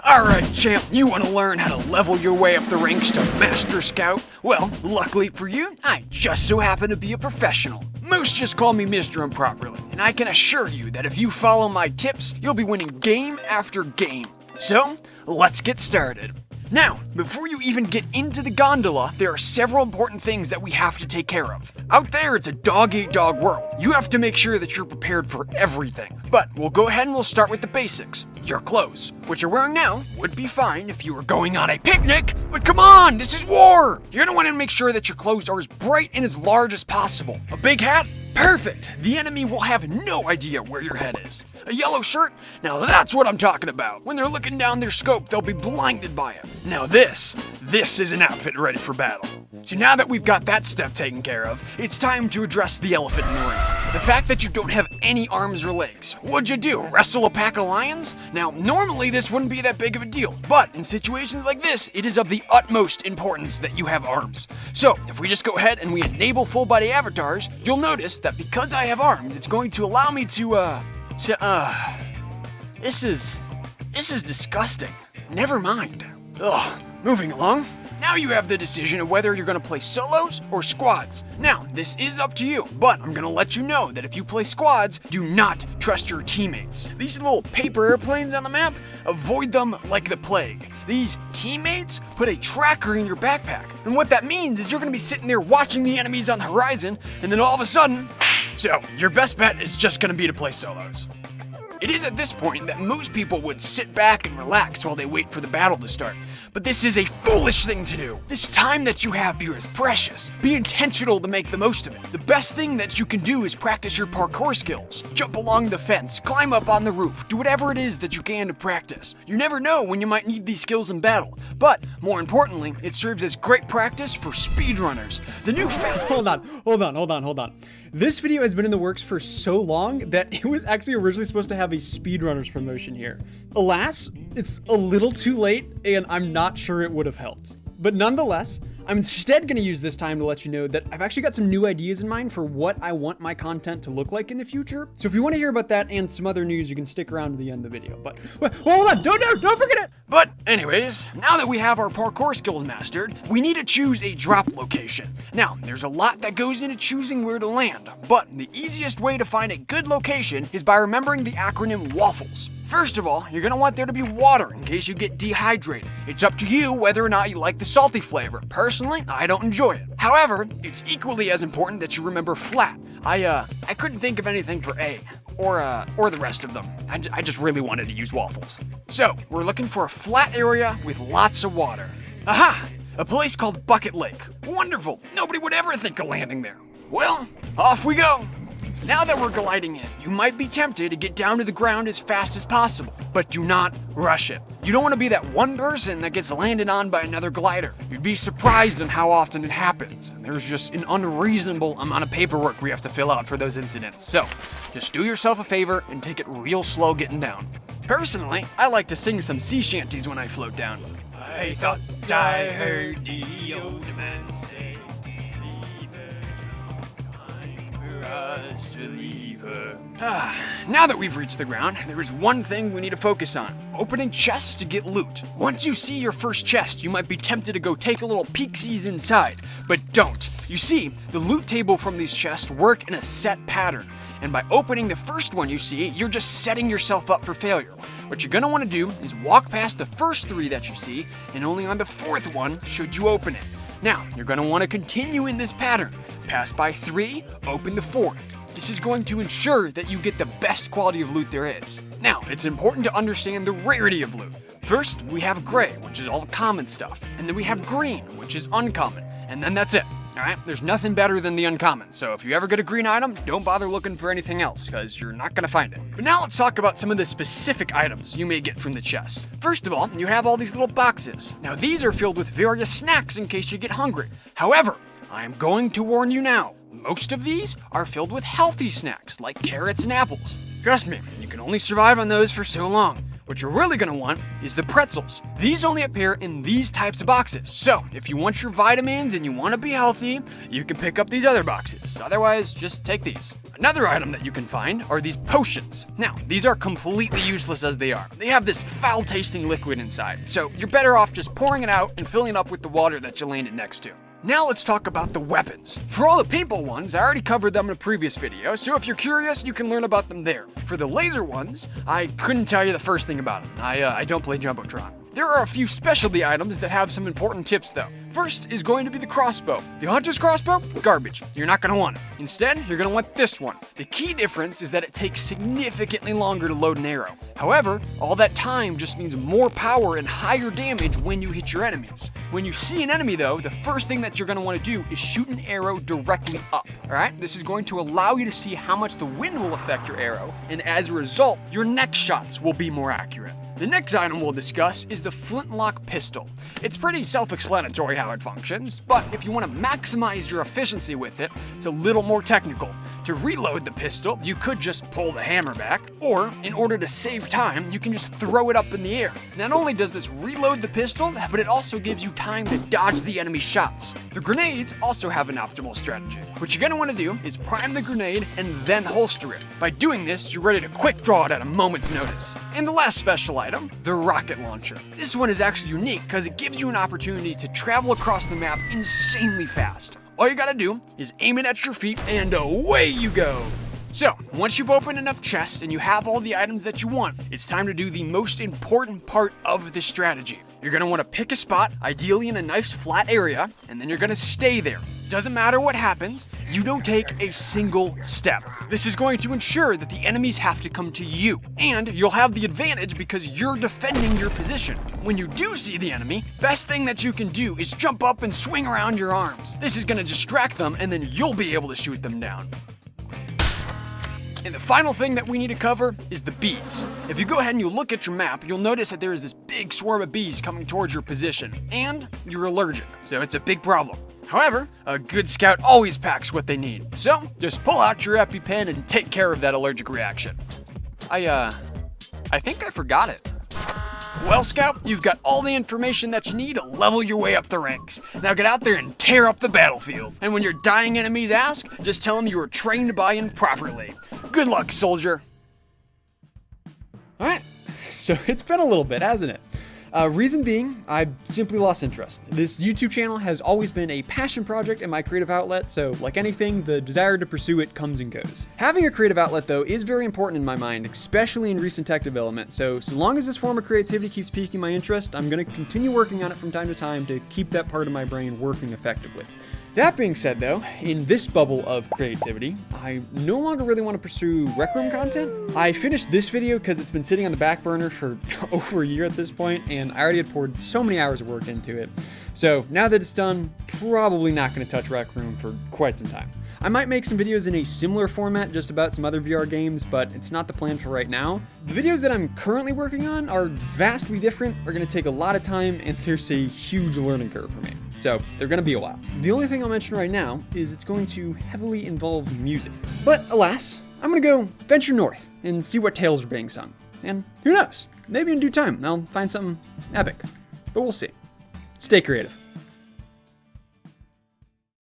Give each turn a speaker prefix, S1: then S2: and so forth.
S1: Alright champ, you want to learn how to level your way up the ranks to Master Scout? Well, luckily for you, I just so happen to be a professional. Most just call me Mr. Improperly, and I can assure you that if you follow my tips, you'll be winning game after game. So, let's get started. Now, before you even get into the gondola, there are several important things that we have to take care of. Out there, it's a dog-eat-dog world. You have to make sure that you're prepared for everything. But we'll go ahead and we'll start with the basics. Your clothes. What you're wearing now would be fine if you were going on a picnic, but come on, this is war! You're gonna want to make sure that your clothes are as bright and as large as possible. A big hat? Perfect! The enemy will have no idea where your head is. A yellow shirt? Now that's what I'm talking about. When they're looking down their scope, they'll be blinded by it. Now this is an outfit ready for battle. So now that we've got that step taken care of, it's time to address the elephant in the room. The fact that you don't have any arms or legs. What'd you do, wrestle a pack of lions? Now, normally this wouldn't be that big of a deal, but in situations like this, it is of the utmost importance that you have arms. So, if we just go ahead and we enable full body avatars, you'll notice that because I have arms, it's going to allow me this is disgusting. Never mind. Ugh, moving along. Now you have the decision of whether you're going to play solos or squads. Now, this is up to you, but I'm going to let you know that if you play squads, do not trust your teammates. These little paper airplanes on the map, avoid them like the plague. These teammates put a tracker in your backpack, and what that means is you're going to be sitting there watching the enemies on the horizon, and then all of a sudden, so your best bet is just going to be to play solos. It is at this point that most people would sit back and relax while they wait for the battle to start. But this is a foolish thing to do. This time that you have here is precious. Be intentional to make the most of it. The best thing that you can do is practice your parkour skills. Jump along the fence, climb up on the roof, do whatever it is that you can to practice. You never know when you might need these skills in battle. But, more importantly, it serves as great practice for speedrunners. The new fast-
S2: Hold on. This video has been in the works for so long that it was actually originally supposed to have a speedrunners promotion here. Alas, it's a little too late and I'm not sure it would have helped. But nonetheless, I'm instead going to use this time to let you know that I've actually got some new ideas in mind for what I want my content to look like in the future. So if you want to hear about that and some other news, you can stick around to the end of the video. But hold on, don't forget it!
S1: But anyways, now that we have our parkour skills mastered, we need to choose a drop location. Now, there's a lot that goes into choosing where to land, but the easiest way to find a good location is by remembering the acronym WAFFLES. First of all, you're going to want there to be water in case you get dehydrated. It's up to you whether or not you like the salty flavor. Personally, I don't enjoy it. However, it's equally as important that you remember flat. I couldn't think of anything for A, or the rest of them. I just really wanted to use waffles. So, we're looking for a flat area with lots of water. Aha! A place called Bucket Lake. Wonderful! Nobody would ever think of landing there. Well, off we go! Now that we're gliding in, you might be tempted to get down to the ground as fast as possible, but do not rush it. You don't want to be that one person that gets landed on by another glider. You'd be surprised on how often it happens, and there's just an unreasonable amount of paperwork we have to fill out for those incidents. So, just do yourself a favor and take it real slow getting down. Personally, I like to sing some sea shanties when I float down. I thought I heard the old man say, us to leave her. Now that we've reached the ground, there is one thing we need to focus on. Opening chests to get loot. Once you see your first chest, you might be tempted to go take a little peeksies inside, but don't. You see, the loot table from these chests work in a set pattern, and by opening the first one you see, you're just setting yourself up for failure. What you're gonna want to do is walk past the first three that you see, and only on the fourth one should you open it. Now, you're going to want to continue in this pattern. Pass by 3, open the 4th. This is going to ensure that you get the best quality of loot there is. Now, it's important to understand the rarity of loot. First, we have gray, which is all the common stuff. And then we have green, which is uncommon. And then that's it. Alright, there's nothing better than the uncommon, so if you ever get a green item, don't bother looking for anything else, because you're not gonna find it. But now let's talk about some of the specific items you may get from the chest. First of all, you have all these little boxes. Now these are filled with various snacks in case you get hungry. However, I am going to warn you now, most of these are filled with healthy snacks, like carrots and apples. Trust me, you can only survive on those for so long. What you're really going to want is the pretzels. These only appear in these types of boxes. So if you want your vitamins and you want to be healthy, you can pick up these other boxes. Otherwise, just take these. Another item that you can find are these potions. Now, these are completely useless as they are. They have this foul-tasting liquid inside, so you're better off just pouring it out and filling it up with the water that you landed next to. Now let's talk about the weapons. For all the paintball ones, I already covered them in a previous video, so if you're curious, you can learn about them there. For the laser ones, I couldn't tell you the first thing about them. I don't play Jumbotron. There are a few specialty items that have some important tips though. First is going to be the crossbow. The hunter's crossbow? Garbage. You're not going to want it. Instead, you're going to want this one. The key difference is that it takes significantly longer to load an arrow. However, all that time just means more power and higher damage when you hit your enemies. When you see an enemy though, the first thing that you're going to want to do is shoot an arrow directly up. Alright? This is going to allow you to see how much the wind will affect your arrow, and as a result, your next shots will be more accurate. The next item we'll discuss is the flintlock pistol. It's pretty self-explanatory how it functions, but if you want to maximize your efficiency with it, it's a little more technical. To reload the pistol, you could just pull the hammer back, or in order to save time, you can just throw it up in the air. Not only does this reload the pistol, but it also gives you time to dodge the enemy shots. The grenades also have an optimal strategy. What you're going to want to do is prime the grenade and then holster it. By doing this, you're ready to quick draw it at a moment's notice. And the last special item, the rocket launcher. This one is actually unique because it gives you an opportunity to travel across the map insanely fast. All you gotta do is aim it at your feet and away you go. So, once you've opened enough chests and you have all the items that you want, it's time to do the most important part of the strategy. You're gonna wanna pick a spot, ideally in a nice flat area, and then you're gonna stay there. Doesn't matter what happens, you don't take a single step. This is going to ensure that the enemies have to come to you, and you'll have the advantage because you're defending your position. When you do see the enemy, best thing that you can do is jump up and swing around your arms. This is going to distract them, and then you'll be able to shoot them down. And the final thing that we need to cover is the bees. If you go ahead and you look at your map, you'll notice that there is this big swarm of bees coming towards your position, and you're allergic, so it's a big problem. However, a good scout always packs what they need, so just pull out your EpiPen and take care of that allergic reaction. I think I forgot it. Well, Scout, you've got all the information that you need to level your way up the ranks. Now get out there and tear up the battlefield. And when your dying enemies ask, just tell them you were trained by Improperly. Good luck, soldier.
S2: Alright, so it's been a little bit, hasn't it? Reason being, I've simply lost interest. This YouTube channel has always been a passion project and my creative outlet, so like anything, the desire to pursue it comes and goes. Having a creative outlet, though, is very important in my mind, especially in recent tech development, so long as this form of creativity keeps piquing my interest, I'm going to continue working on it from time to time to keep that part of my brain working effectively. That being said, though, in this bubble of creativity, I no longer really want to pursue Rec Room content. I finished this video because it's been sitting on the back burner for over a year at this point, and I already had poured so many hours of work into it. So now that it's done, probably not going to touch Rec Room for quite some time. I might make some videos in a similar format just about some other VR games, but it's not the plan for right now. The videos that I'm currently working on are vastly different, are going to take a lot of time, and there's a huge learning curve for me. So they're going to be a while. The only thing I'll mention right now is it's going to heavily involve music. But alas, I'm going to go venture north and see what tales are being sung. And who knows, maybe in due time I'll find something epic. But we'll see. Stay creative.